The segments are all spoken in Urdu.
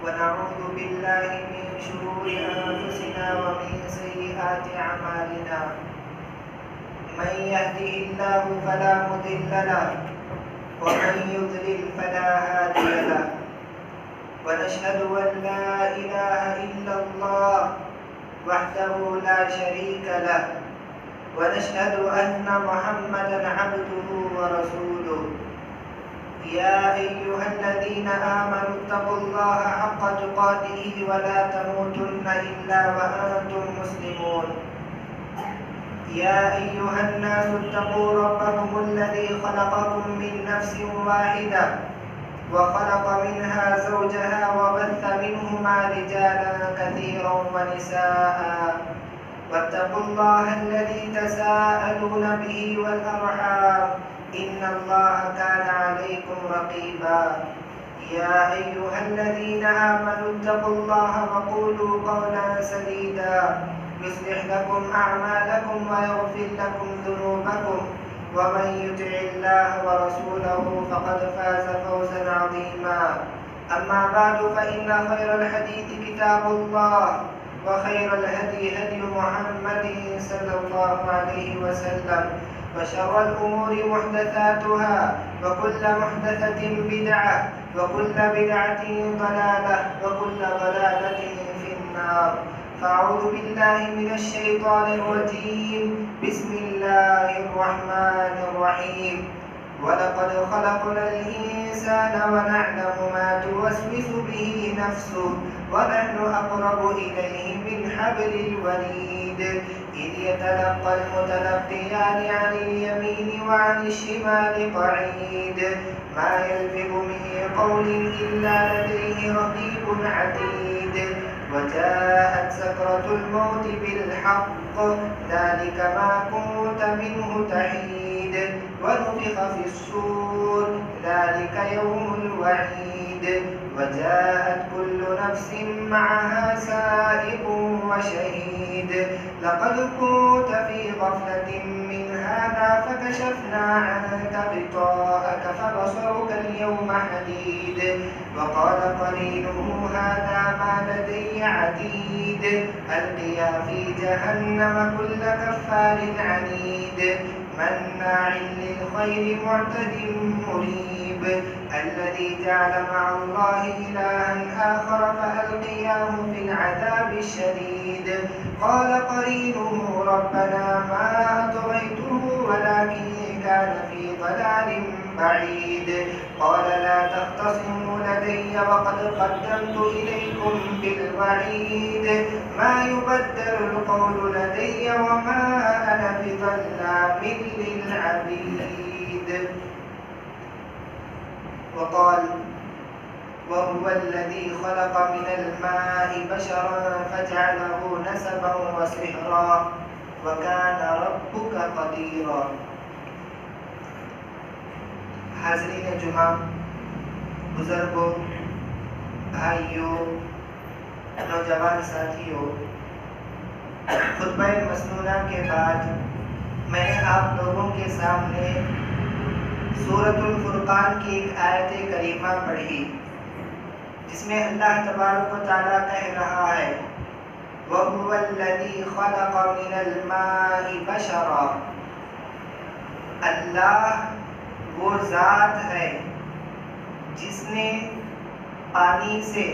ونعوذ بالله من شرور أنفسنا ومن سيئات أعمالنا. من يهده الله فلا مضل له ومن يضلل فلا هادي له. ونشهد أن لا إله إلا الله وحده لا شريك له، ونشهد أن محمدا عبده ورسوله. يا أيها الذين آمنوا اتقوا الله حق تقاته ولا تموتن إلا وأنتم مسلمون. يا أيها الناس اتقوا ربكم الذي خلقكم من نفس واحدة وخلق منها زوجها وبث منهما رجالا كثيرا ونساء. واتقوا الله الذي تساءلون به والأرحام إن الله كان عليكم رقيبا. يا أيها الذين آمنوا اتقوا الله وقولوا قولا سديدا يصلح لكم أعمالكم ويغفر لكم ذنوبكم، ومن يطع الله ورسوله فقد فاز فوزا عظيما. أما بعد فإن خير الحديث كتاب الله، وخير الهدي هدي محمد صلى الله عليه وسلم، وشر الأمور محدثاتها، وكل محدثة بدعة، وكل بدعة ضلالة، وكل ضلالة في النار. فأعوذ بالله من الشيطان الرجيم. بسم الله الرحمن الرحيم. ولقد خلقنا الإنسان ونعلم ما توسوس به نفسه ونحن أقرب إليه من حبل الوريد إذ يتلقى المتلقيان عن اليمين وعن الشمال قعيد ما يلفظ من قول إلا لديه رقيب عتيد وجاءت سكرة الموت بالحق ذلك ما كنت منه تحيد ونفخ في الصور ذلك يوم الوعيد وجاءت كل نفس معها سائق وشهيد لقد كنت في غفلة من هذا فكشفنا عنك غطاءك فبصرك اليوم حديد وقال قرينه هذا ما لدي عتيد ألقيا في جهنم كل كفار عنيد مناع للخير معتد مريب الذي جعل مع الله إلها آخر فألقياه في العذاب الشديد قال قرينه ربنا ما أطغيته ولكن كان في ضلال بعيد قال لا تختصموا لدي وقد قدمت إليكم بالوعيد ما يبدل القول لدي وما أنا بظلام للعبيد. وقال وهو الذي خلق من الماء بشرا فجعله نسبا وسحرا وكان ربك قديرا. حاضرین جمعہ، بزرگوں، بھائیوں، نوجوان ساتھیوں، خطبہ مسنونہ کے بعد میں نے آپ لوگوں کے سامنے سورۃ الفرقان کی ایک آیت کریمہ پڑھی جس میں اللہ تبارک و تعالیٰ کہہ رہا ہے وَهُوَ الَّذِي خَلَقَ مِنَ الْمَاءِ بَشَرًا. اللہ وہ ذات ہے جس نے پانی سے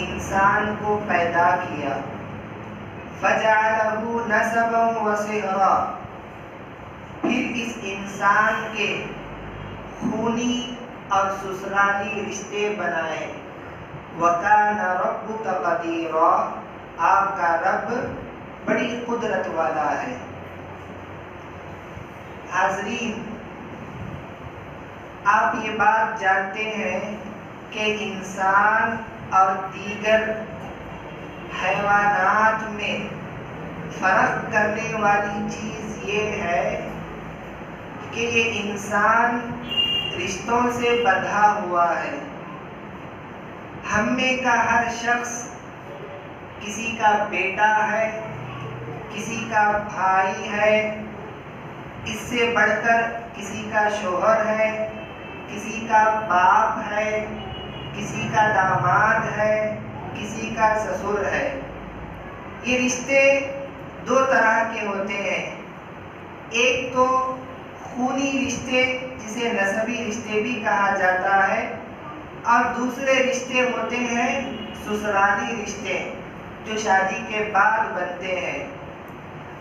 انسان کو پیدا کیا فَجَعَلَهُ نَسَبًا وَصِهْرًا، پھر اس انسان کے خونی اور سسرالی رشتے بنائے. وَكَانَ رَبُّكَ قَدِيرًا، آپ کا رب بڑی قدرت والا ہے. حاضرین، آپ یہ بات جانتے ہیں کہ انسان اور دیگر حیوانات میں فرق کرنے والی چیز یہ ہے کہ یہ انسان رشتوں سے بندھا ہوا ہے. ہم میں کا ہر شخص کسی کا بیٹا ہے، کسی کا بھائی ہے، اس سے بڑھ کر کسی کا شوہر ہے، کسی کا باپ ہے، کسی کا داماد ہے، کسی کا سسر ہے۔ یہ رشتے دو طرح کے ہوتے ہیں، ایک تو خونی رشتے جسے نسبی رشتے بھی کہا جاتا ہے، اور دوسرے رشتے ہوتے ہیں سسرالی رشتے جو شادی کے بعد بنتے ہیں۔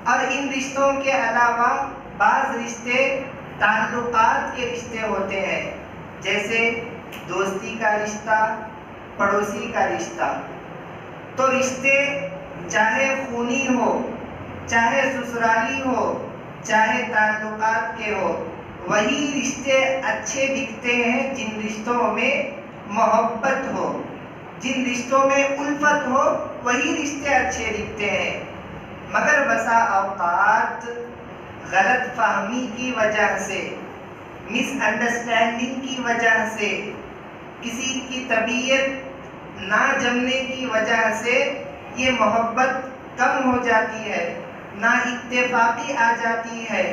اور ان رشتوں کے علاوہ بعض رشتے تعلقات کے رشتے ہوتے ہیں، جیسے دوستی کا رشتہ، پڑوسی کا رشتہ۔ تو رشتے چاہے خونی ہو، چاہے سسرالی ہو، چاہے تعلقات کے ہو، وہی رشتے اچھے دکھتے ہیں جن رشتوں میں محبت ہو، جن رشتوں میں الفت ہو، وہی رشتے اچھے دکھتے ہیں۔ مگر بسا اوقات غلط فہمی کی وجہ سے، مس انڈرسٹینڈنگ کی وجہ سے، کسی کی طبیعت نہ جمنے کی وجہ سے یہ محبت کم ہو جاتی ہے، نا اتفاقی آ جاتی ہے،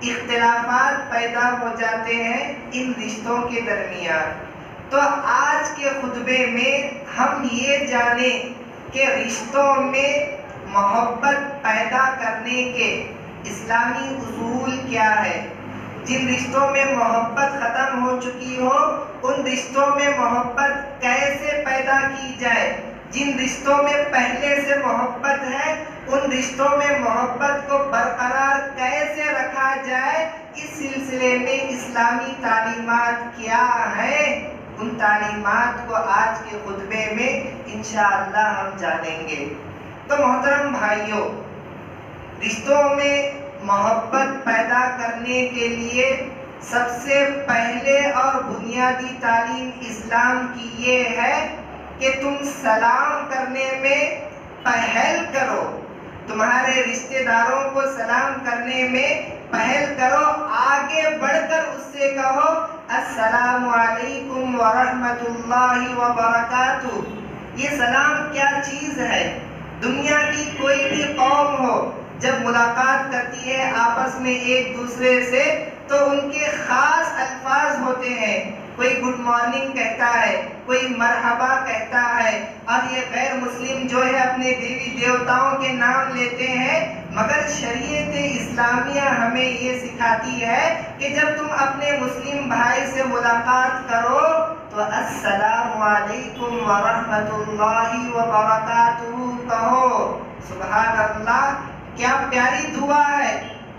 اختلافات پیدا ہو جاتے ہیں ان رشتوں کے درمیان۔ تو آج کے خطبے میں ہم یہ جانیں کہ رشتوں میں محبت پیدا کرنے کے اسلامی اصول کیا ہے۔ جن رشتوں میں محبت ختم ہو چکی ہو ان رشتوں میں محبت کیسے پیدا کی جائے، جن رشتوں میں پہلے سے محبت ہے ان رشتوں میں محبت کو برقرار کیسے رکھا جائے، اس سلسلے میں اسلامی تعلیمات کیا ہیں، ان تعلیمات کو آج کے خطبے میں انشاءاللہ ہم جانیں گے۔ تو محترم بھائیوں، رشتوں میں محبت پیدا کرنے کے لیے سب سے پہلے اور بنیادی تعلیم اسلام کی یہ ہے کہ تم سلام کرنے میں پہل کرو، تمہارے رشتہ داروں کو سلام کرنے میں پہل کرو، آگے بڑھ کر اس سے کہو السلام علیکم ورحمۃ اللہ وبرکاتہ۔ یہ سلام کیا چیز ہے؟ دنیا کی کوئی بھی قوم ہو جب ملاقات کرتی ہے آپس میں ایک دوسرے سے تو ان کے خاص الفاظ ہوتے ہیں، کوئی گڈ مارننگ کہتا ہے، کوئی مرحبا کہتا ہے، اور یہ غیر مسلم جو ہے اپنے دیوی دیوتاؤں کے نام لیتے ہیں، مگر شریعت اسلامیہ ہمیں یہ سکھاتی ہے کہ جب تم اپنے مسلم بھائی سے ملاقات کرو تو السلام علیکم ورحمۃ اللہ وبرکاتہ کہو۔ سبحان اللہ، کیا پیاری دعا ہے،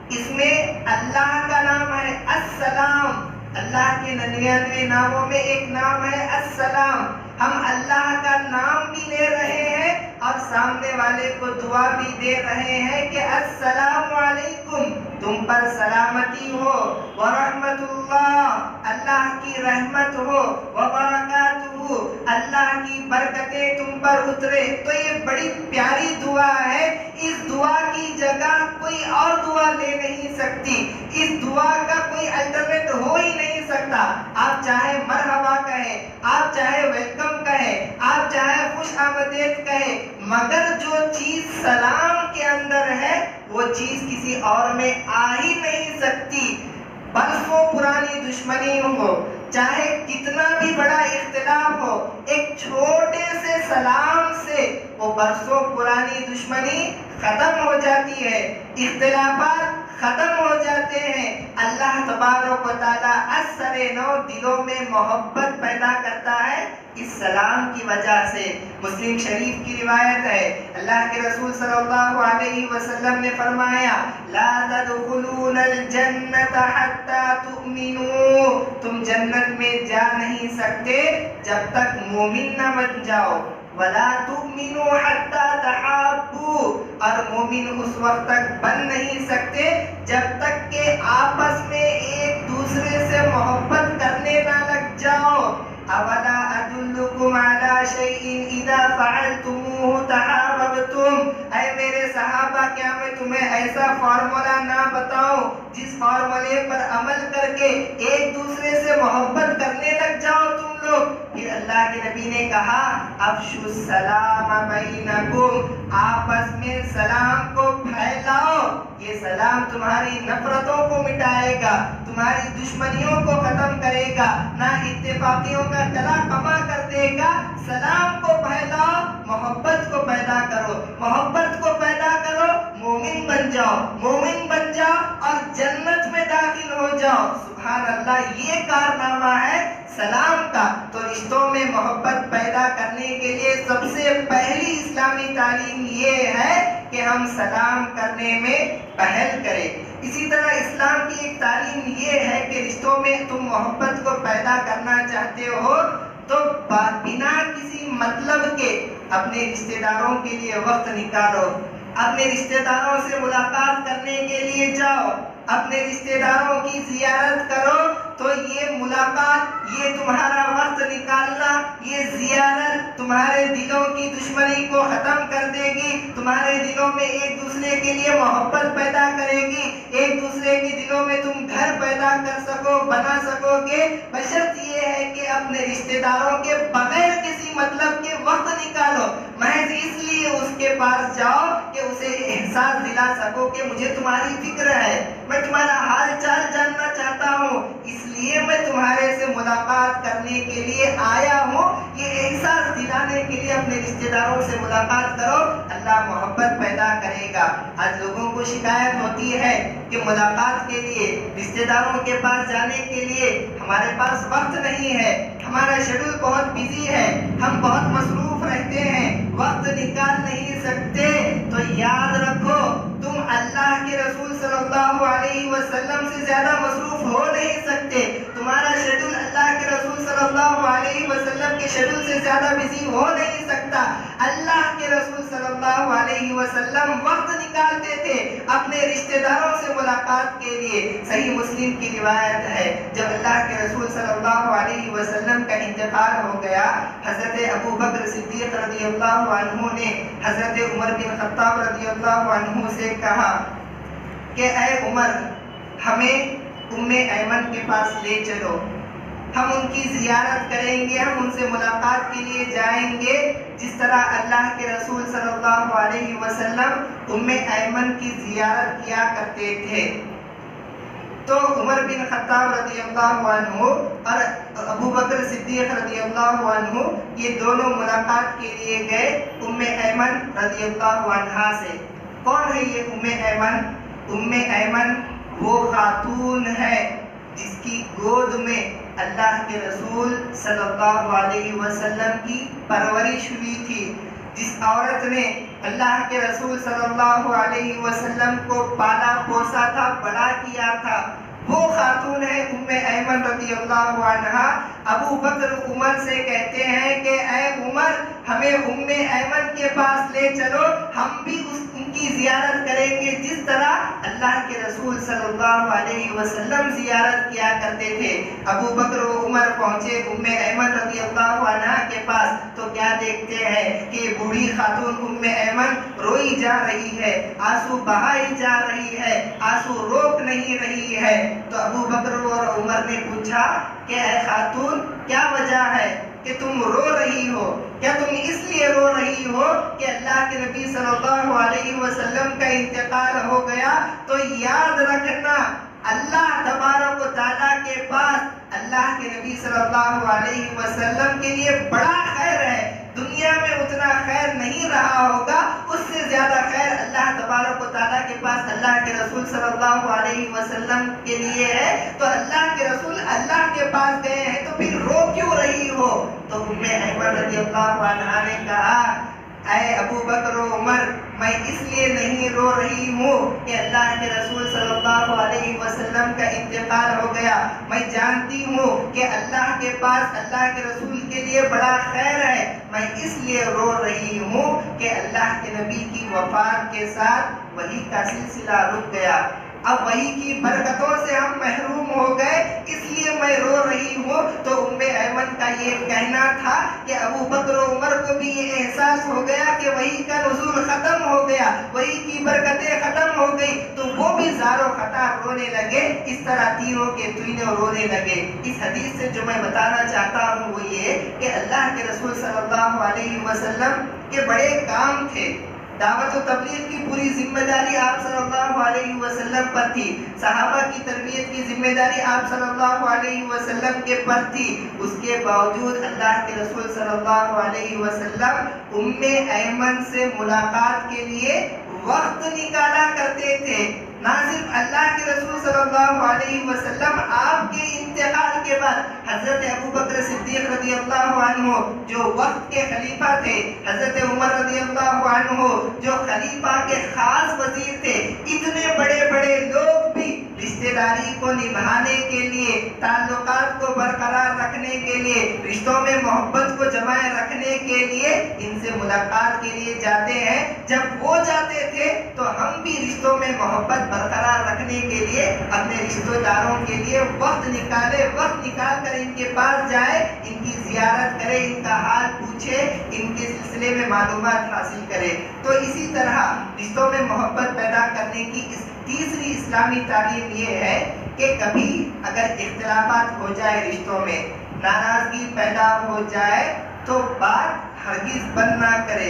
اس میں اللہ کا نام ہے السلام، اللہ کے 99 ناموں میں ایک نام ہے السلام۔ ہم اللہ کا نام بھی لے رہے ہیں اور سامنے والے کو دعا بھی دے رہے ہیں کہ السلام علیکم، تم پر سلامتی ہو، ورحمۃ اللہ، اللہ کی رحمت ہو، وبرکاتہ، اللہ کی برکتیں تم پر اترے۔ تو یہ بڑی پیاری دعا ہے، اس دعا کی جگہ کوئی اور دعا لے نہیں سکتی، اس دعا کا کوئی الٹرنیٹ ہو ہی نہیں سکتا۔ آپ چاہے مرحبا کہیں، آپ چاہے ویلکم کہیں، آپ چاہے خوش آمدید کہیں، مگر جو چیز سلام کے اندر ہے وہ چیز کسی اور میں آ ہی نہیں سکتی۔ برسوں پرانی دشمنی ہو، چاہے کتنا بھی بڑا اختلاف ہو، ایک چھوٹے سے سلام سے وہ برسوں پرانی دشمنی ختم ہو جاتی ہے، اختلافات ختم ہو جاتے ہیں۔ اللہ تبارک و تعالیٰ اثر نو دلوں میں محبت پیدا کرتا ہے اس سلام کی وجہ سے۔ مسلم شریف کی روایت ہے، اللہ کے رسول صلی اللہ علیہ وسلم نے فرمایا لا تدخلون الجنت حتی تؤمنوا، تم جنت میں جا نہیں سکتے جب تک مومن نہ بن جاؤ، ولا تؤمنوا حتی تحابوا، اور مومن اس وقت تک بن نہیں سکتے جب تک کہ آپس میں ایک دوسرے سے محبت کرنے نہ لگ جاؤ۔ اولا ادلکم علی شیء اذا فعلتموه تحاببتم، اے میرے صحابہ کیا میں تمہیں ایسا فارمولا نہ بتاؤں جس فارمولے پر عمل کر کے ایک دوسرے سے محبت کرنے لگ جاؤ تم لوگ؟ پھر اللہ کے نبی نے کہا افشوا السلام بینکم، آپس میں سلام کو پھیلاؤ، یہ سلام تمہاری نفرتوں کو مٹائے گا، تمہاری دشمنیوں کو ختم کرے گا، نہ اتفاقیوں کا گلا کما کر کرنے کا، سلام کو پھیلاؤ، محبت کو پیدا کرو، محبت کو پیدا کرو، مومن بن جاؤ، مومن بن جاؤ اور جنت میں داخل ہو جاؤ۔ سبحان اللہ، یہ کارنامہ ہے سلام کا۔ تو رشتوں میں محبت پیدا کرنے کے لیے سب سے پہلی اسلامی تعلیم یہ ہے کہ ہم سلام کرنے میں پہل کریں۔ اسی طرح اسلام کی ایک تعلیم یہ ہے کہ رشتوں میں تم محبت کو پیدا کرنا چاہتے ہو تو بنا کسی مطلب کے اپنے رشتہ داروں کے لیے وقت نکالو، اپنے رشتہ داروں سے ملاقات کرنے کے لیے جاؤ، اپنے رشتہ داروں کی زیارت کرو۔ تو یہ ملاقات، یہ تمہارا وقت نکالنا، یہ زیارت تمہارے دلوں کی دشمنی کو ختم کر دے گی، تمہارے دلوں میں ایک دوسرے کے لیے محبت پیدا کرے گی، ایک دوسرے کے دلوں میں تم گھر پیدا کر سکو، بنا سکو گے، بشرط یہ ہے کہ اپنے رشتہ داروں کے بغیر کسی مطلب کے وقت نکالو، محض اس لیے اس کے پاس جاؤ کہ اسے احساس دلا سکو کہ مجھے تمہاری فکر ہے، میں تمہارا حال چال جاننا چاہتا ہوں، اس لیے میں تمہارے سے ملاقات کرنے کے لیے آیا ہوں۔ یہ احساس دلانے کے لیے اپنے رشتہ داروں سے ملاقات کرو، اللہ محبت پیدا کرے گا۔ آج لوگوں کو شکایت ہوتی ہے کہ ملاقات کے لیے، رشتہ داروں کے پاس جانے کے لیے ہمارے پاس وقت نہیں ہے، ہمارا شیڈول بہت بزی ہے، ہم بہت مصروف رہتے ہیں، وقت نکال نہیں سکتے۔ تو یاد رکھو، تم اللہ کے رسول صلی اللہ علیہ وسلم سے زیادہ مصروف ہو نہیں سکتے، تمہارا شیڈول اللہ کے رسول صلی اللہ علیہ وسلم کے شیڈول سے زیادہ بزی ہو نہیں سکتا۔ اللہ کے رسول صلی اللہ علیہ وسلم وقت نکالتے تھے اپنے رشتہ داروں سے ملاقات کے لیے۔ صحیح مسلم کی روایت ہے، جب اللہ کے رسول صلی اللہ علیہ وسلم کا انتقال ہو گیا، حضرت ابو بکر صدیق رضی اللہ عنہ نے حضرت عمر بن خطاب رضی اللہ عنہ سے کہا کہ اے عمر، ہمیں ام ایمن کے پاس لے چلو، ہم ان کی زیارت کریں گے، ہم ان سے ملاقات کے لیے جائیں گے جس طرح اللہ کے رسول صلی اللہ علیہ وسلم ام ایمن کی زیارت کیا کرتے تھے۔ تو عمر بن خطاب رضی اللہ عنہ اور ابو بکر صدیق رضی اللہ عنہ یہ دونوں ملاقات کے لیے گئے ام ایمن رضی اللہ عنہا سے۔ کون ہے یہ ام ایمن؟ ام ایمن وہ خاتون ہے جس کی گود میں اللہ کے رسول صلی اللہ علیہ وسلم کی پرورش ہوئی تھی، جس عورت نے اللہ کے رسول صلی اللہ علیہ وسلم کو پالا پوسا تھا، بڑا کیا تھا، وہ خاتون ہے ام ایمن رضی اللہ عنہا۔ ابو بکر عمر سے کہتے ہیں کہ اے عمر، ہمیں ام ایمن کے پاس لے چلو، ہم بھی ان کی زیارت کریں گے جس طرح اللہ کے رسول صلی اللہ علیہ وسلم زیارت کیا کرتے تھے۔ ابو بکر و عمر پہنچے ام ایمن رضی اللہ عنہا کے پاس تو کیا دیکھتے ہیں کہ بوڑھی خاتون ام ایمن روئی جا رہی ہے، آنسو بہائی جا رہی ہے، آنسو روک نہیں رہی ہے۔ تو ابو بکر اور عمر نے پوچھا کہ اے خاتون، کیا وجہ ہے کہ تم رو رہی ہو؟ کیا تم اس لیے رو رہی ہو کہ اللہ کے نبی صلی اللہ علیہ وسلم کا انتقال ہو گیا؟ تو یاد رکھنا، اللہ تبارک و تعالیٰ کے پاس اللہ کے نبی صلی اللہ علیہ وسلم کے لیے بڑا خیر ہے، دنیا میں اتنا خیر نہیں رہا ہوگا، اس سے زیادہ خیر اللہ تبارک و تعالیٰ کے پاس اللہ کے رسول صلی اللہ علیہ وسلم کے لیے ہے۔ تو اللہ کے رسول اللہ کے پاس گئے ہیں تو پھر رو کیوں رہی ہو؟ تو ام ایمن رضی اللہ عنہا نے کہا اے ابو بکر و عمر، میں اس لیے نہیں رو رہی ہوں کہ اللہ کے رسول صلی اللہ علیہ وسلم کا انتقال ہو گیا، میں جانتی ہوں کہ اللہ کے پاس اللہ کے رسول کے لیے بڑا خیر ہے، میں اس لیے رو رہی ہوں کہ اللہ کے نبی کی وفات کے ساتھ وحی کا سلسلہ رک گیا، اب وحی کی برکتوں سے ہم محروم ہو گئے، اس لیے میں رو رہی ہوں۔ تو ام ایمن کا یہ کہنا تھا کہ ابو بکر و عمر کو بھی یہ احساس ہو گیا کہ وحی کا نزول ختم ہو گیا، وحی کی برکتیں ختم ہو گئی، تو وہ بھی زار و خطار رونے لگے، اس طرح تینوں کے تینوں رونے لگے۔ اس حدیث سے جو میں بتانا چاہتا ہوں وہ یہ کہ اللہ کے رسول صلی اللہ علیہ وسلم کے بڑے کام تھے، دعوت و تبلیغ کی پوری ذمہ داری آپ صلی اللہ علیہ وسلم پر تھی، صحابہ کی تربیت کی ذمہ داری آپ صلی اللہ علیہ وسلم کے پر تھی۔ اس کے باوجود اللہ کے رسول صلی اللہ علیہ وسلم ام ایمن سے ملاقات کے لیے وقت نکالا کرتے تھے۔ نہ صرف اللہ کے رسول صلی اللہ علیہ وسلم، آپ کے انتقال کے بعد حضرت ابوبکر صدیق رضی اللہ عنہ جو وقت کے خلیفہ تھے، حضرت عمر رضی اللہ عنہ جو خلیفہ کے خاص وزیر تھے، اتنے بڑے بڑے لوگ بھی رشتہ داری کو نبھانے کے لیے، تعلقات کو برقرار رکھنے کے لیے، رشتوں میں محبت کو جمائے رکھنے کے لیے ان سے ملاقات کے لیے جاتے ہیں۔ جب وہ جاتے تھے تو ہم بھی رشتوں میں محبت برقرار رکھنے کے لیے اپنے رشتہ داروں کے لیے وقت نکال کر ان کے پاس جائے، ان کی زیارت کرے، ان کا حال پوچھے، ان کے سلسلے میں معلومات حاصل کرے۔ تو اسی طرح رشتوں میں محبت پیدا کرنے کی تیسری اسلامی تعلیم یہ ہے کہ کبھی اگر اختلافات ہو جائے، رشتوں میں ناراضگی پیدا ہو جائے تو بات ہرگز بند نہ کرے،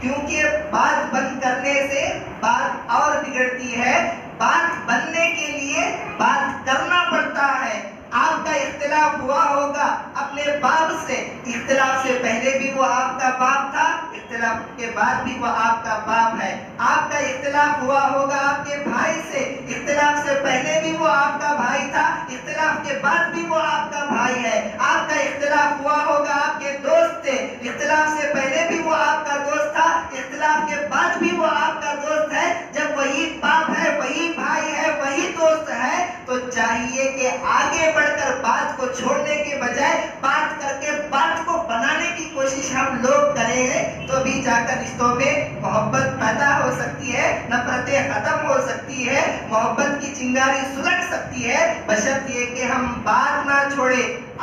کیونکہ بات بند کرنے سے بات اور بگڑتی ہے۔ بات بننے کے لیے بات کرنا پڑتا ہے۔ آپ کا اختلاف ہوا ہوگا اپنے باپ سے، اختلاف سے پہلے بھی وہ آپ کا باپ تھا، اختلاف کے بعد بھی وہ آپ کا باپ ہے۔ آپ کا اختلاف ہوا ہوگا آپ کے بھائی سے، اختلاف سے پہلے بھی وہ آپ کا بھائی تھا، اختلاف کے بعد بھی وہ آپ کا بھائی ہے۔ آپ کا اختلاف ہوا ہوگا آپ کے دوست سے، اختلاف سے پہلے بھی وہ آپ کا دوست تھا، اختلاف کے بعد بھی وہ آپ کا دوست ہے۔ جب وہی باپ ہے، وہی بھائی ہے، وہی دوست ہے، تو چاہیے کہ آگے بڑھ کر بات کو چھوڑنے کے بجائے بات کر کے بات کو بنانے کی کوشش ہم لوگ کریں، تو بھی جا کر رشتوں میں محبت پیدا ہو سکتی ہے، نفرتیں ختم ہو سکتی ہے، محبت کی چنگاری سلگ سکتی ہے، بشرط یہ کہ ہم بات نہ چھوڑے،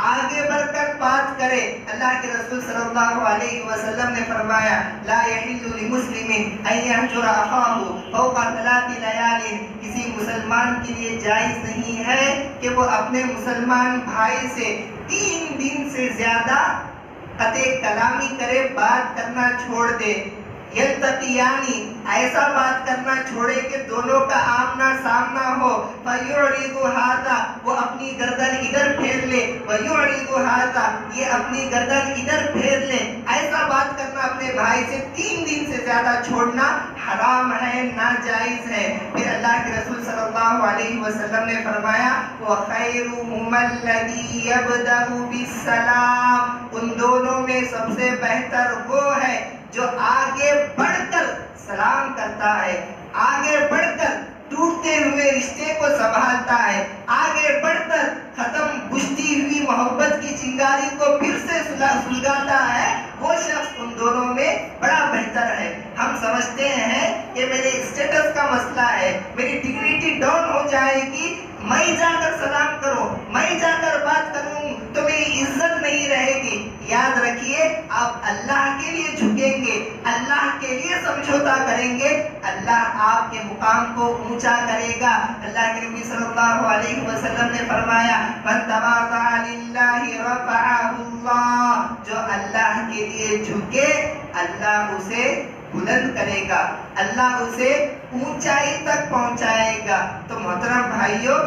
آگے بڑھ کر بات کرے۔ اللہ کے رسول صلی اللہ علیہ وسلم نے فرمایا، لا یحل لمسلم ان یہجر اخاہ فوق ثلاث لیال، کسی مسلمان کے لیے جائز نہیں ہے کہ وہ اپنے مسلمان بھائی سے 3 دن سے زیادہ قطع کلامی کرے، بات کرنا چھوڑ دے۔ یلتقیانی، ایسا بات کرنا چھوڑے کہ دونوں کا آمنا سامنا ہو۔ فیعرض ھذا، وہ اپنی گردن ادھر پھیر لے، ویعرض ھذا، یہ اپنی گردن ادھر پھیر لے۔ ایسا بات کرنا اپنے بھائی سے 3 دن سے زیادہ چھوڑنا حرام ہے، ناجائز ہے۔ پھر اللہ کے رسول صلی اللہ علیہ وسلم نے فرمایا، وَخَيْرُهُمَا الَّذِي يَبْدَأُ بِالسَّلَامِ، ان دونوں میں سب سے بہتر وہ ہے جو آگے بڑھ کر سلام کرتا ہے، آگے بڑھ کر ٹوٹتے ہوئے رشتے کو سنبھالتا ہے، آگے بڑھ کر ختم بجھتی ہوئی محبت کی چنگاری کو پھر سے سلگاتا ہے، وہ شخص ان دونوں میں بڑا بہتر ہے۔ ہم سمجھتے ہیں کہ میرے اسٹیٹس کا مسئلہ ہے، میری ڈگنیٹی ڈاؤن ہو جائے گی، میں جا کر سلام کروں، میں جا کر بات کروں تو میری عزت نہیں رہے گی۔ یاد رکھیے، آپ اللہ کے لیے جھکیں گے، اللہ کے لیے سمجھوتا کریں گے، اللہ آپ کے مقام کو اونچا کرے گا۔ اللہ کے نبی صلی اللہ علیہ وسلم نے فرمایا، من تواضع للہ رفعہ اللہ، جو اللہ کے لیے جھکے اللہ اسے بلند کرے گا، اللہ اسے اونچائی تک پہنچائے گا۔ تو محترم بھائیوں،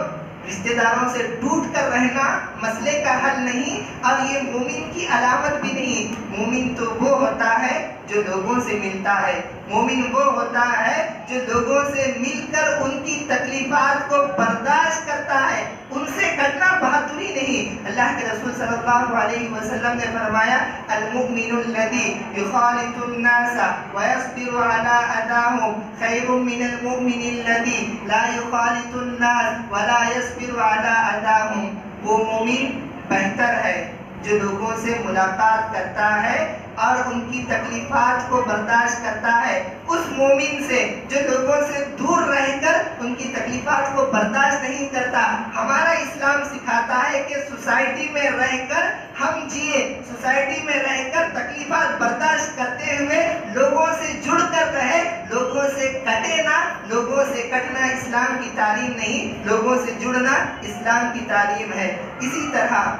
رشتہ داروں سے ٹوٹ کر رہنا مسئلے کا حل نہیں، اور یہ مومن کی علامت بھی نہیں۔ مومن تو وہ ہوتا ہے جو لوگوں سے ملتا ہے، مومن وہ ہوتا ہے جو لوگوں سے مل کر ان کی تکلیفات کو برداشت کرتا ہے، ان سے کٹنا بہادری نہیں۔ اللہ کے رسول صلی اللہ علیہ وسلم نے فرمایا، المؤمن الذی یخالط الناس ویصبر علی اذاہم خیر من المؤمن الذی لا یخالط الناس ولا یصبر علی اذاہم، وہ مومن بہتر ہے جو لوگوں سے ملاقات کرتا ہے اور ان کی تکلیفات کو برداشت کرتا ہے، اس مومن سے جو لوگوں سے دور رہ کر ان کی تکلیفات کو برداشت نہیں کرتا۔ ہمارا اسلام سکھاتا ہے کہ سوسائٹی میں رہ کر ہم جیے، سوسائٹی میں رہ کر تکلیفات برداشت کرتے ہوئے لوگوں سے جڑ کر رہے، لوگوں سے کٹے نہ۔ لوگوں سے کٹنا اسلام کی تعلیم نہیں، لوگوں سے جڑنا اسلام کی تعلیم ہے۔ اسی طرح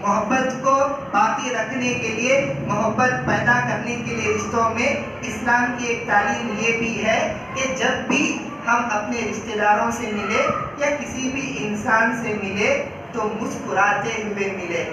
محبت کو باقی رکھنے کے لیے، محبت پیدا کرنے کے لیے رشتوں میں اسلام کی ایک تعلیم یہ بھی ہے کہ جب بھی ہم اپنے رشتہ داروں سے ملے یا کسی بھی انسان سے ملے تو مسکراتے ہوئے ملے۔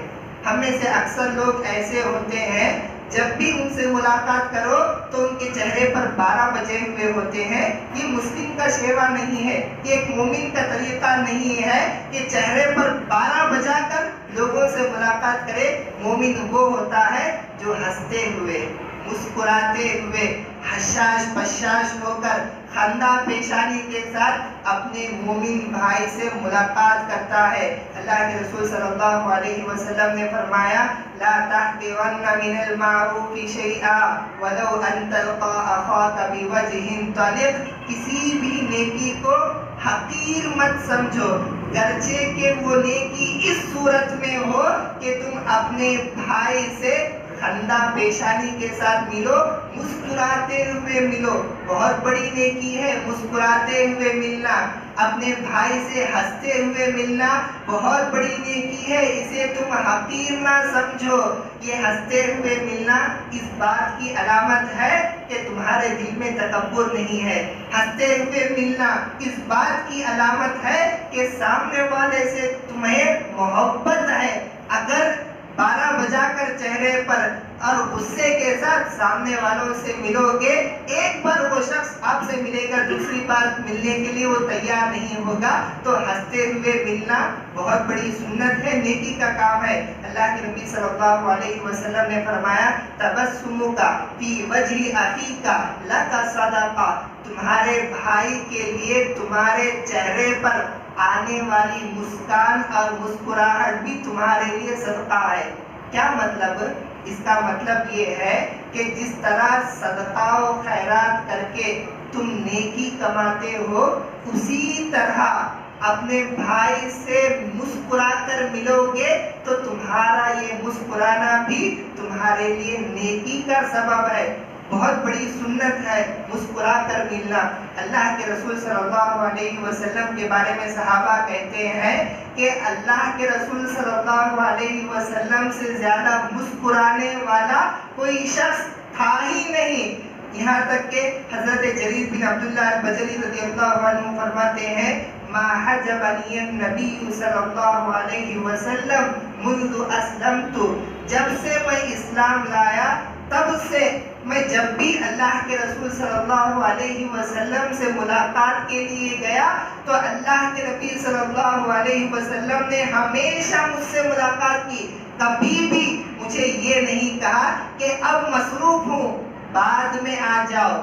ہم میں سے اکثر لوگ ایسے ہوتے ہیں جب بھی ان سے ملاقات کرو تو ان کے چہرے پر 12 بجے ہوئے ہوتے ہیں۔ یہ مسلم کا شیوا نہیں ہے، یہ ایک مومن کا طریقہ نہیں ہے کہ چہرے پر 12 بجا کر لوگوں سے ملاقات کرے۔ مومن وہ ہوتا ہے جو ہنستے ہوئے، مسکراتے ہوئے، حشاش بشاش ہو کر، خندہ پیشانی کے ساتھ اپنے مومن بھائی سے ملاقات کرتا ہے۔ اللہ کے رسول صلی اللہ علیہ وسلم نے فرمایا لا تحقرن من المعروف شیئا ولو ان تلقى اخاك بوجه طلق، کسی بھی نیکی کو حقیر مت سمجھو گرچہ کہ وہ نیکی اس صورت میں ہو کہ تم اپنے بھائی سے خندہ پیشانی کے ساتھ ملو، مسکراتے ہوئے ملو۔ بہت بڑی نیکی ہے مسکراتے ہوئے ملنا، اپنے بھائی سے ہنستے ہوئے ملنا بہت بڑی نیکی ہے، اسے تم حقیر نہ سمجھو۔ یہ ہنستے ہوئے ملنا اس بات کی علامت ہے کہ تمہارے دل میں تکبر نہیں ہے۔ ہنستے ہوئے ملنا اس بات کی علامت ہے کہ سامنے والے سے تمہیں محبت ہے۔ اگر 12 بجا کر چہرے پر اور غصے کے ساتھ سامنے والوں سے ملو گے، ایک بار وہ شخص آپ سے ملے گا، دوسری بار ملنے کے لیے وہ تیار نہیں ہوگا۔ تو ہنستے ہوئے ملنا بہت بڑی سنت ہے، نیکی کا کام ہے۔ اللہ کے نبی صلی اللہ علیہ وسلم نے فرمایا تبسمک فی وجہ اخیک لک صدقہ، تمہارے بھائی کے لیے تمہارے چہرے پر آنے والی مسکان اور مسکراہٹ بھی تمہارے لیے صدقہ ہے۔ کیا مطلب؟ اس کا مطلب یہ ہے کہ جس طرح صدقہ و خیرات کر کے تم نیکی کماتے ہو، اسی طرح اپنے بھائی سے مسکرا کر ملو گے تو تمہارا یہ مسکرانا بھی تمہارے لیے نیکی کا سبب ہے۔ بہت بڑی سنت ہے مسکرا کر ملنا۔ اللہ کے رسول صلی اللہ علیہ وسلم کے بارے میں صحابہ کہتے ہیں کہ اللہ کے رسول صلی اللہ علیہ وسلم سے زیادہ مسکرانے والا کوئی شخص تھا ہی نہیں۔ یہاں تک کہ حضرت جریر بن عبداللہ البجلی رضی اللہ عنہ فرماتے ہیں ما حجبنی النبی صلی اللہ علیہ وسلم منذ اسلمت، جب سے میں اسلام لایا تب سے میں جب بھی اللہ کے رسول صلی اللہ علیہ وسلم سے ملاقات کے لیے گیا تو اللہ کے نبی صلی اللہ علیہ وسلم نے ہمیشہ مجھ سے ملاقات کی۔ کبھی بھی مجھے یہ نہیں کہا کہ اب مصروف ہوں بعد میں آ جاؤ،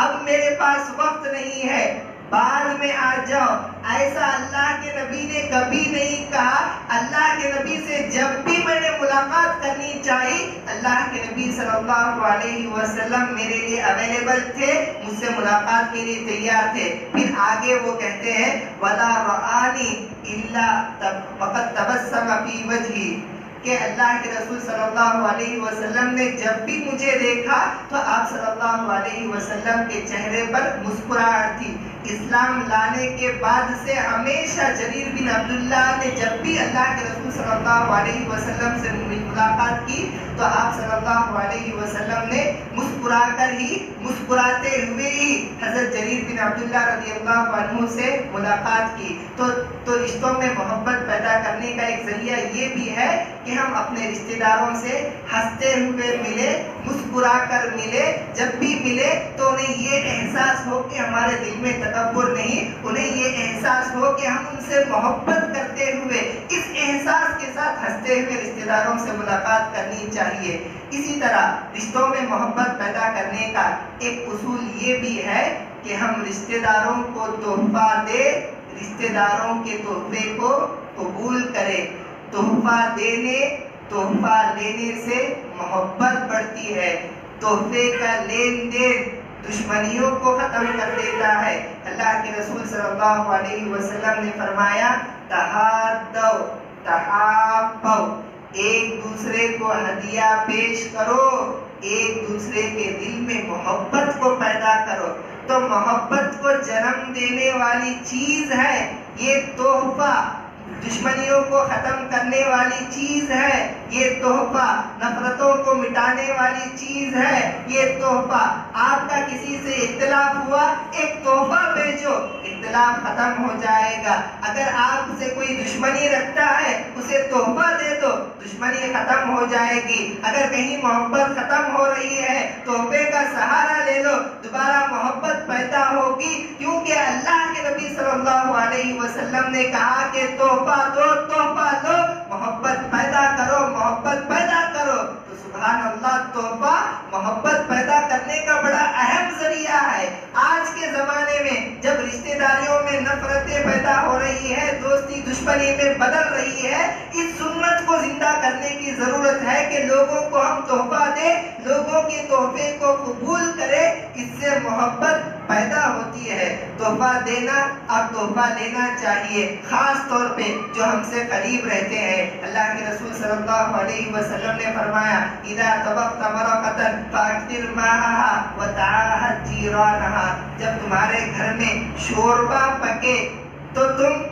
اب میرے پاس وقت نہیں ہے بعد میں آ جاؤ، ایسا اللہ کے نبی نے کبھی نہیں کہا۔ اللہ کے نبی سے جب بھی میں نے ملاقات کرنی چاہی، اللہ کے نبی صلی اللہ علیہ وسلم میرے لیے اویلیبل تھے، مجھ سے ملاقات کے لیے تیار تھے۔ پھر آگے وہ کہتے ہیں وَلَا رَآنِي إِلَّا وَقَدْ تَبَسَّمَ فِي وَجْهِي، کہ اللہ کے رسول صلی اللہ علیہ وسلم نے جب بھی مجھے دیکھا تو آپ صلی اللہ علیہ وسلم کے چہرے پر مسکراہٹ تھی۔ اسلام لانے کے بعد سے ہمیشہ جریر بن عبداللہ نے جب بھی اللہ کے رسول صلی اللہ علیہ وسلم سے ملاقات کی تو آپ صلی اللہ علیہ وسلم نے مسکرا کر ہی، مسکراتے ہوئے ہی حضرت جریر بن عبداللہ رضی اللہ عنہ سے ملاقات کی۔ تو رشتوں میں محبت پیدا کرنے کا ایک ذریعہ یہ بھی ہے کہ ہم اپنے رشتہ داروں سے ہنستے ہوئے ملے، مسکرا کر ملے۔ جب بھی ملے تو انہیں یہ احساس ہو کہ ہمارے دل میں تکبر نہیں، انہیں یہ احساس ہو کہ ہم ان سے محبت کرتے ہوئے اس احساس کے ساتھ ہنستے ہوئے رشتہ داروں سے ملاقات کرنی چاہیے۔ اسی طرح رشتوں میں محبت پیدا کرنے کا ایک اصول یہ بھی ہے کہ ہم رشتہ داروں کو تحفہ دے، رشتہ داروں کے تحفے کو قبول کرے۔ تحفہ دینے، تحفہ لینے سے محبت بڑھتی ہے۔ تحفے کا لین دین دشمنیوں کو ختم کر دیتا ہے۔ اللہ کے رسول صلی اللہ علیہ وسلم نے فرمایا تہادو تحابو، ایک دوسرے کو ہدیہ پیش کرو، ایک دوسرے کے دل میں محبت کو پیدا کرو۔ تو محبت کو جنم دینے والی چیز ہے یہ تحفہ، دشمنیوں کو ختم کرنے والی چیز ہے یہ تحفہ، نفرتوں کو مٹانے والی چیز ہے یہ تحفہ۔ آپ کا کسی سے اختلاف ہوا، ایک تحفہ بھیجو، اختلاف ختم ہو جائے گا۔ اگر آپ سے کوئی دشمنی رکھتا ہے اسے تحفہ دے دو، دشمنی ختم ہو جائے گی۔ اگر کہیں محبت ختم ہو رہی ہے، تحفے کا سہارا لے لو، دوبارہ محبت پیدا ہوگی، کیونکہ اللہ کے نبی صلی اللہ علیہ وسلم نے کہا کہ تحفہ دو، تحفہ دو، محبت پیدا کرو، محبت پیدا کرو۔ تو سبحان اللہ، تحفہ محبت پیدا کرنے کا بڑا اہم ذریعہ ہے۔ آج کے زمانے میں جب رشتہ داریوں میں نفرتیں پیدا ہو رہی ہے، دوستی دشمنی میں بدل رہی ہے، اس سنت کو زندہ کرنے کی ضرورت ہے کہ لوگوں کو ہم تحفہ دیں، لوگوں کے تحفے کو قبول کریں، اس سے محبت پیدا ہوتی ہے۔ تحفہ دینا اور تحفہ لینا چاہیے، خاص طور پہ جو ہم سے قریب رہتے ہیں۔ اللہ کے رسول صلی اللہ علیہ وسلم نے فرمایا اذا طبخت مرقة فاكثر ماءها وتعاهد جيرانها، جب تمہارے گھر میں شوربہ پکے تو تم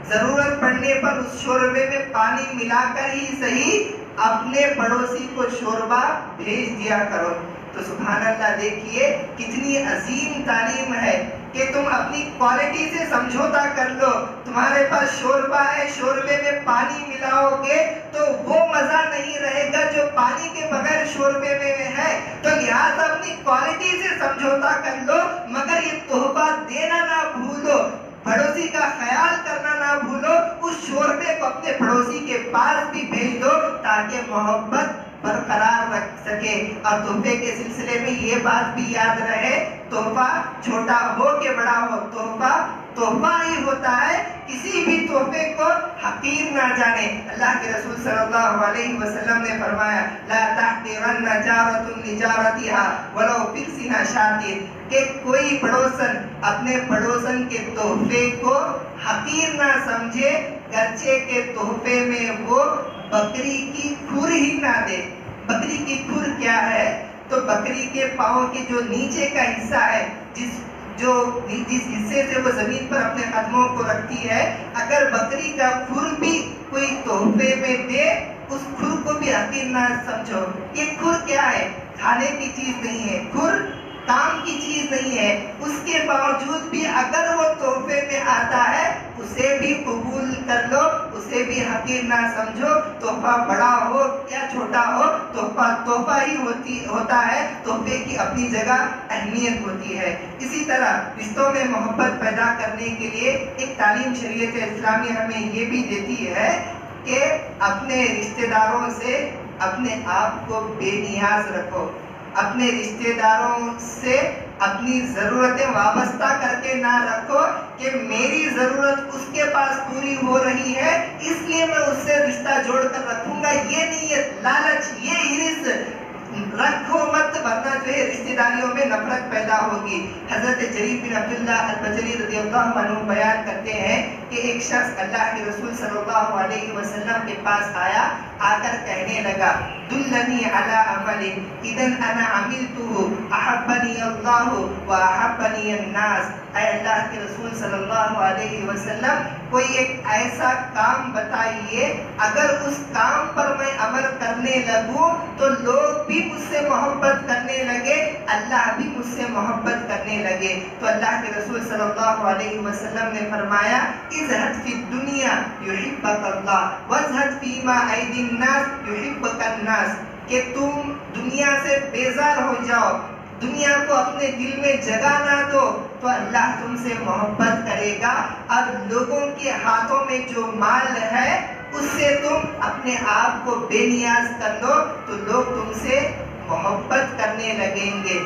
ضرورت پڑنے پر اس شوربے میں پانی ملا کر ہی صحیح اپنے پڑوسی کو شوربہ بھیج دیا کرو۔ تو سبحان اللہ، دیکھیے کتنی عظیم تعلیم ہے کہ تم اپنی کوالٹی سے سمجھوتا کر لو۔ تمہارے پاس شوربہ ہے، شوربے میں پانی ملاؤ گے تو وہ مزہ نہیں رہے گا جو پانی کے بغیر شوربے میں ہے۔ تو لہٰذا اپنی کوالٹی سے سمجھوتا کر لو، مگر یہ تحفہ دینا نہ بھولو، پڑوسی کا خیال کرنا نہ بھولو۔ اس شوربے کو اپنے پڑوسی کے پاس بھی بھیج دو تاکہ محبت برقرار رکھ سکے۔ اور تحفے کے سلسلے میں یہ بات بھی یاد رہے، تحفہ چھوٹا ہو کہ بڑا ہو، تحفہ تحفہ ہی ہوتا ہے، کسی بھی تحفے کو حقیر نہ جانے۔ اللہ کے رسول صلی اللہ علیہ وسلم نے فرمایا لا تحقرن جارة لجارتها ولو في سن شاة، کہ کوئی پڑوسن اپنے پڑوسن کے تحفے کو حقیر نہ سمجھے، گرچہ کے تحفے میں وہ بکری کی کھر ہی نہ دے۔ بکری کی کھر کیا ہے؟ تو بکری کے پاؤں کے جو نیچے کا حصہ ہے، جس حصے سے وہ زمین پر اپنے قدموں کو رکھتی ہے، اگر بکری کا کھر بھی کوئی تحفے میں دے، اس کھر کو بھی حقیر نہ سمجھو۔ یہ کھر کیا ہے؟ کھانے کی چیز نہیں ہے، کھر کام کی چیز نہیں ہے، اس کے باوجود بھی اگر وہ تحفے میں آتا ہے اسے بھی قبول کر لو، اسے بھی حقیر نہ سمجھو۔ تحفہ بڑا ہو یا چھوٹا ہو، تحفہ ہی ہوتا ہے، تحفے کی اپنی جگہ اہمیت ہوتی ہے۔ اسی طرح رشتوں میں محبت پیدا کرنے کے لیے ایک تعلیم شریعت اسلامی ہمیں یہ بھی دیتی ہے کہ اپنے رشتہ داروں سے اپنے آپ کو بے نیاز رکھو، اپنے رشتہ داروں سے اپنی ضرورتیں وابستہ کر کے نہ رکھو کہ میری ضرورت اس کے پاس پوری ہو رہی ہے اس لیے میں اس سے رشتہ جوڑ کر رکھوں گا۔ یہ نیت، لالچ، یہ ہرس رکھو مت، ورنہ جو ہے رشتہ داریوں میں نفرت پیدا ہوگی۔ حضرت جریر بن عبداللہ البجلی رضی اللہ عنہ بیان کرتے ہیں کہ ایک شخص اللہ کے رسول صلی اللہ علیہ وسلم کے پاس آیا، آ کر کہنے لگا دلنی علی عمل اذا انا عملته احبنی اللہ واحبنی الناس۔ اے اللہ کے رسول صلی اللہ علیہ وسلم، کوئی ایک ایسا کام بتائیے اگر اس کام پر میں عمل کرنے لگوں تو لوگ بھی مجھ سے محبت کرنے لگے، اللہ بھی مجھ سے محبت کرنے لگے۔ تو اللہ کے رسول صلی اللہ علیہ وسلم نے فرمایا ازہد فی الدنیا یحبک اللہ وازہد فیما ایدی الناس یحبک الناس، کہ تم دنیا سے بیزار ہو جاؤ، دنیا کو اپنے دل میں جگہ نہ دو تو اللہ تم سے محبت کرے گا، اور لوگوں کے ہاتھوں میں جو مال ہے اس سے تم اپنے آپ کو بے نیاز کر لو تو لوگ تم سے محبت کرنے لگیں گے۔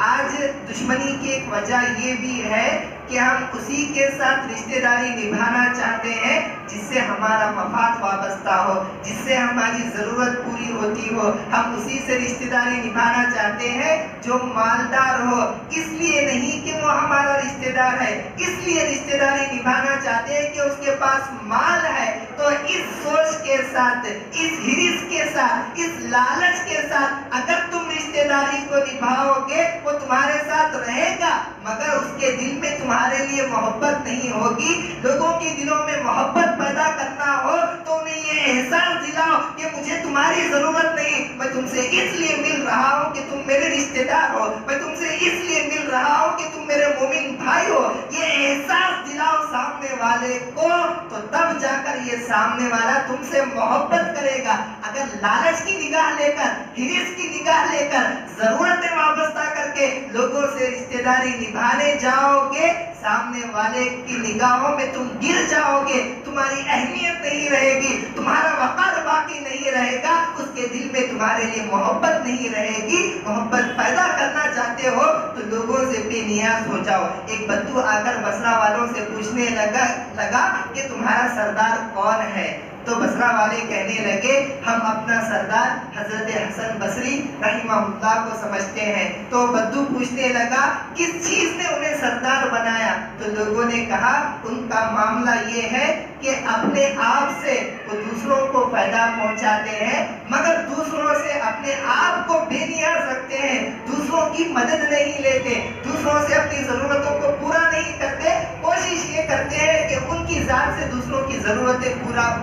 آج دشمنی کی ایک وجہ یہ بھی ہے کہ ہم اسی کے ساتھ رشتہ داری نبھانا چاہتے ہیں جس سے ہمارا مفاد وابستہ ہو، جس سے ہماری ضرورت پوری ہوتی ہو۔ ہم اسی سے رشتہ داری نبھانا چاہتے ہیں جو مالدار ہو، اس لیے نہیں کہ وہ ہمارا رشتہ دار ہے، اس لیے رشتہ داری نبھانا چاہتے ہیں کہ اس کے پاس مال ہے۔ تو اس سوچ کے ساتھ، اس ہرس کے ساتھ، اس لالچ کے ساتھ اگر تم رشتہ رشتے داری کو نبھاؤ گے وہ تمہارے ساتھ رہے گا، مگر اس کے دل میں تمہارے لیے محبت نہیں ہوگی۔ لوگوں کے دلوں میں محبت پیدا کرنا ہو تو انہیں یہ احساس دلاؤ کہ مجھے تمہاری ضرورت نہیں، میں تم سے اس لیے مل رہا ہوں کہ تم میرے رشتے دار ہو، میں تم سے اس لیے مل رہا ہوں کہ تم میرے مومن بھائی ہو۔ یہ احساس دلاؤ سامنے والے کو، تو تب جا کر یہ سامنے والا تم سے محبت کرے گا۔ اگر لالچ کی نگاہ لے کر، ہرس کی نگاہ لے کر، ضرورتیں وابستہ کر کے لوگوں سے رشتے داری نبھانے جاؤ گے، سامنے والے کی نگاہوں میں تم گر جاؤ گے، تمہاری اہمیت نہیں رہے گی، تمہارا وقار باقی نہیں رہے گا، اس کے دل میں تمہارے لیے محبت نہیں رہے گی۔ محبت پیدا کرنا چاہتے ہو تو لوگوں سے بے نیاز ہو جاؤ۔ ایک بدو آ کر بصرہ والوں سے پوچھنے لگا کہ تمہارا سردار کون ہے؟ تو بصرہ والے کہنے لگے ہم اپنا سردار حضرت حسن بصری رحمہ اللہ کو سمجھتے ہیں۔ تو بدو پوچھنے لگا کس چیز نے انہیں سردار بنایا؟ تو لوگوں نے کہا ان کا معاملہ یہ ہے کہ اپنے آپ سے وہ دوسروں کو فائدہ پہنچاتے ہیں، مگر دوسروں سے اپنے آپ کو بے نیاز رکھتے ہیں، دوسروں کی مدد نہیں لیتے، دوسروں سے اپنی ضرورتوں کو پورا نہیں کرتے، کوشش یہ کرتے ہیں کہ ان کی ذات سے دوسروں کی ضرورتیں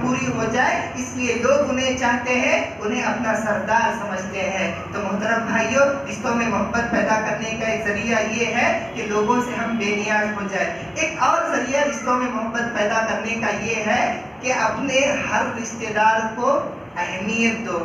پوری ہو جائے، اس لیے لوگ انہیں چاہتے ہیں، انہیں اپنا سردار سمجھتے ہیں۔ تو محترم بھائیوں، رشتوں میں محبت پیدا کرنے کا ایک ذریعہ یہ ہے کہ لوگوں سے ہم بے نیاز ہو جائے۔ ایک اور ذریعہ رشتوں میں محبت پیدا کرنے کا یہ ہے کہ اپنے ہر رشتے دار کو اہمیت دو،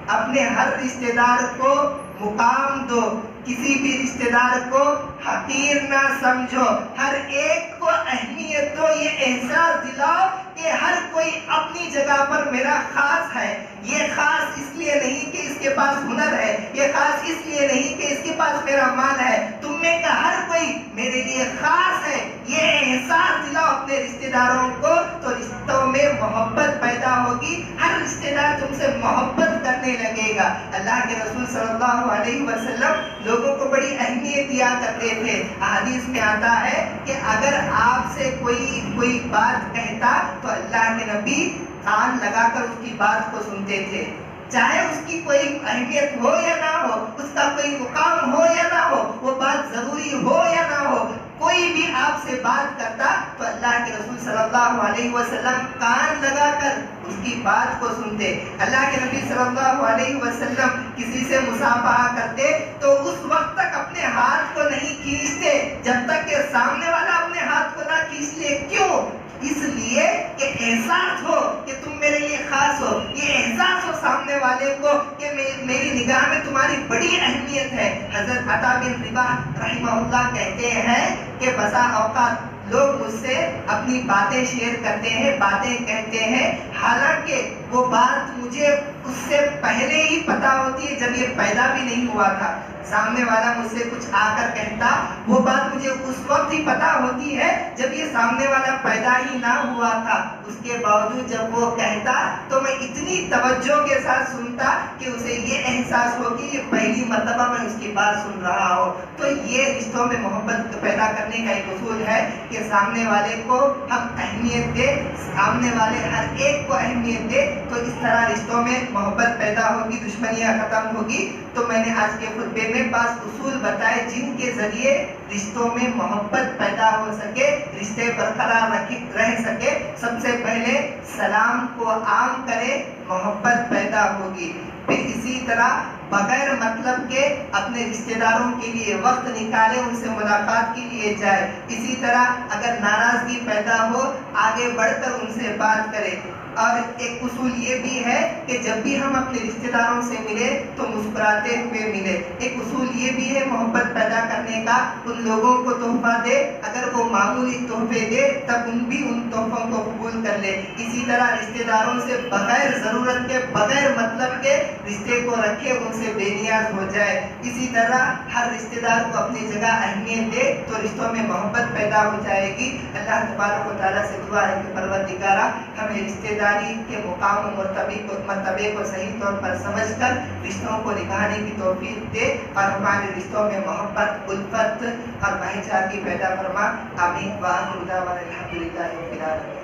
اپنے ہر رشتے دار کو مقام دو، کسی بھی رشتے دار کو حقیر نہ سمجھو، ہر ایک کو اہمیت دو، یہ احساس دلاؤ کہ ہر کوئی اپنی جگہ پر میرا خاص ہے۔ یہ خاص اس لیے نہیں کہ اس کے پاس ہنر ہے، یہ خاص اس لیے نہیں کہ اس کے پاس میرا مال ہے، تم میں کا ہر کوئی میرے لیے خاص ہے۔ یہ احساس دلاؤ اپنے رشتے داروں کو تو رشتوں میں محبت پیدا ہوگی، ہر رشتے دار تم سے محبت کرنے لگے گا۔ اللہ کے رسول صلی اللہ علیہ وسلم لوگوں کو بڑی اہمیت دیا کرتے تھے۔ حدیث میں آتا ہے کہ اگر آپ سے کوئی بات کہتا تو اللہ کے نبی کان لگا کر اس کی بات کو سنتے تھے، چاہے اس کی کوئی اہمیت ہو یا نہ ہو، اس کا کوئی مقام ہو یا نہ ہو، وہ بات ضروری ہو یا نہ ہو، کوئی بھی آپ سے بات کرتا تو اللہ کے رسول صلی اللہ علیہ وسلم کان لگا کر اس کی بات کو سنتے۔ اللہ کے نبی صلی اللہ علیہ وسلم کسی سے مصافحہ کرتے تو اس وقت تک اپنے ہاتھ کو نہیں کھینچتے جب تک کہ سامنے والا اپنے ہاتھ کو نہ کھینچ لے۔ کیوں؟ اس لیے کہ احساس ہو کہ تم میرے لیے خاص ہو، یہ احساس ہو سامنے والے کو کہ میری نگاہ میں تمہاری بڑی اہمیت ہے۔ حضرت عطا بن رباح رحمہ اللہ کہتے ہیں کہ بسا اوقات لوگ مجھ سے اپنی باتیں شیئر کرتے ہیں، باتیں کہتے ہیں، حالانکہ وہ بات مجھے اس سے پہلے ہی پتا ہوتی ہے جب یہ پیدا بھی نہیں ہوا تھا۔ سامنے والا مجھ سے کچھ آ کر کہتا، وہ بات مجھے اس وقت ہی پتا ہوتی ہے جب یہ سامنے والا پیدا ہی نہ ہوا تھا۔ اس کے باوجود جب وہ کہتا تو میں اتنی توجہ کے ساتھ سنتا کہ اسے یہ احساس ہو کہ یہ پہلی مرتبہ میں اس کی بات سن رہا ہوں۔ تو یہ رشتوں میں محبت پیدا کرنے کا ایک اصول ہے کہ سامنے والے کو ہم اہمیت دیں، سامنے والے ہر ایک کو اہمیت دیں، تو اس طرح رشتوں میں محبت پیدا ہوگی، دشمنیاں ختم ہوگی۔ تو میں نے آج کے خطبے میں بعض اصول بتائے جن کے ذریعے رشتوں میں محبت پیدا ہو سکے، رشتے برقرار رہ سکے۔ سب سے پہلے سلام کو عام کرے، محبت پیدا ہوگی۔ پھر اسی طرح بغیر مطلب کے اپنے رشتہ داروں کے لیے وقت نکالے، ان سے ملاقات کے لیے جائے۔ اسی طرح اگر ناراضگی پیدا ہو آگے بڑھ کر ان سے بات کرے۔ اور ایک اصول یہ بھی ہے کہ جب بھی ہم اپنے رشتہ داروں سے ملے تو مسکراتے ہوئے ملے۔ ایک اصول یہ بھی ہے محبت پیدا کرنے کا، ان لوگوں کو تحفہ دے، اگر وہ معمولی تحفے دے تب ان تحفوں کو قبول کر لے۔ اسی طرح رشتہ داروں سے بغیر ضرورت کے، بغیر مطلب کے رشتے کو رکھے، ان سے بے نیاز ہو جائے۔ اسی طرح ہر رشتہ دار کو اپنی جگہ اہمیت دے تو رشتوں میں محبت پیدا ہو جائے گی۔ اللہ تبارک و تعالیٰ سے دعا ہے کہ پروردگارہ ہمیں رشتہ داری کے مقام و مرتبے کو صحیح طور پر سمجھ کر رشتوں کو نبھانے کی توفیق دے اور ہمارے رشتوں میں محبت، الفت اور بھائی چارگی پیدا فرما۔ آمین۔ وآخر دعوانا الحمدللہ رب العالمین۔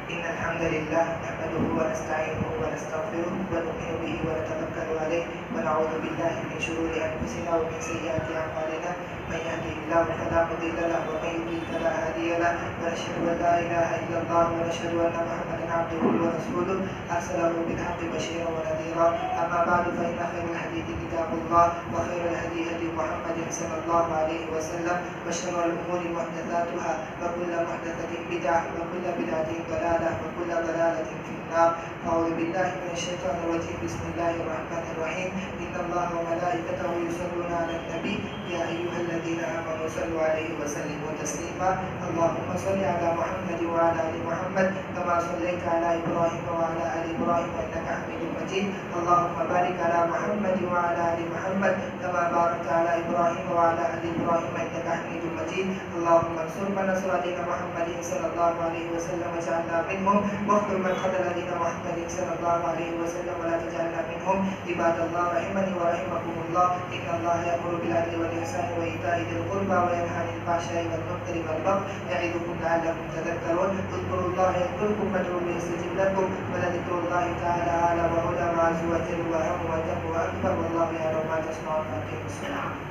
إن الحمد لله نحمده ونستعينه ونستغفره ونؤمن به ونتوكل عليه ونعوذ بالله من شرور أنفسنا ومن سيئات أعمالنا من يهده الله فلا مضل له ومن يضلل فلا هادي له ونشهد أن لا إله إلا الله ونشهد أن محمدا عبده ورسوله أرسله بالحق بشيرا ونذيرا. أما بعد فإن خير الحديث كتاب الله وخير الهدي هدي محمد صلى الله عليه وسلم وشر الأمور محدثاتها وكل محدثة بدعة وكل بدعة ضلالة وكل ضلالة في النار. أعوذ بالله من الشيطان الرجيم. بسم الله الرحمن الرحيم. إن الله وملائكته يصلون على النبي يا أيها الذين آمنوا صلوا عليه وسلموا تسليما. اللهم صل على محمد وعلى آل محمد كما صليت على إبراهيم وعلى آل إبراهيم إنك حميد مجيد. اللهم بارك على محمد وعلى آل محمد كما باركت على إبراهيم وعلى آل إبراهيم إنك حميد مجيد. اللهم انصر من نصر دين محمد صلى الله عليه وسلم واجعلنا منهم واخذل من خذل دين محمد صلى الله عليه وسلم ولا تجعلنا منهم. عباد الله رحمني ورحمكم الله. إن الله يأمر بالعدل والإحسان وإيتاء ذي القربى وينهى عن الفحشاء والمنكر والبغي يعظكم لعلكم تذكرون. اذكروا الله يذكركم وادعوه يستجب لكم ولذكر الله تعالى أعلى وعلى وعز وجل وأهم وأتم وأكبر والله يعلم ما تصنعون. أقيموا الصلاة.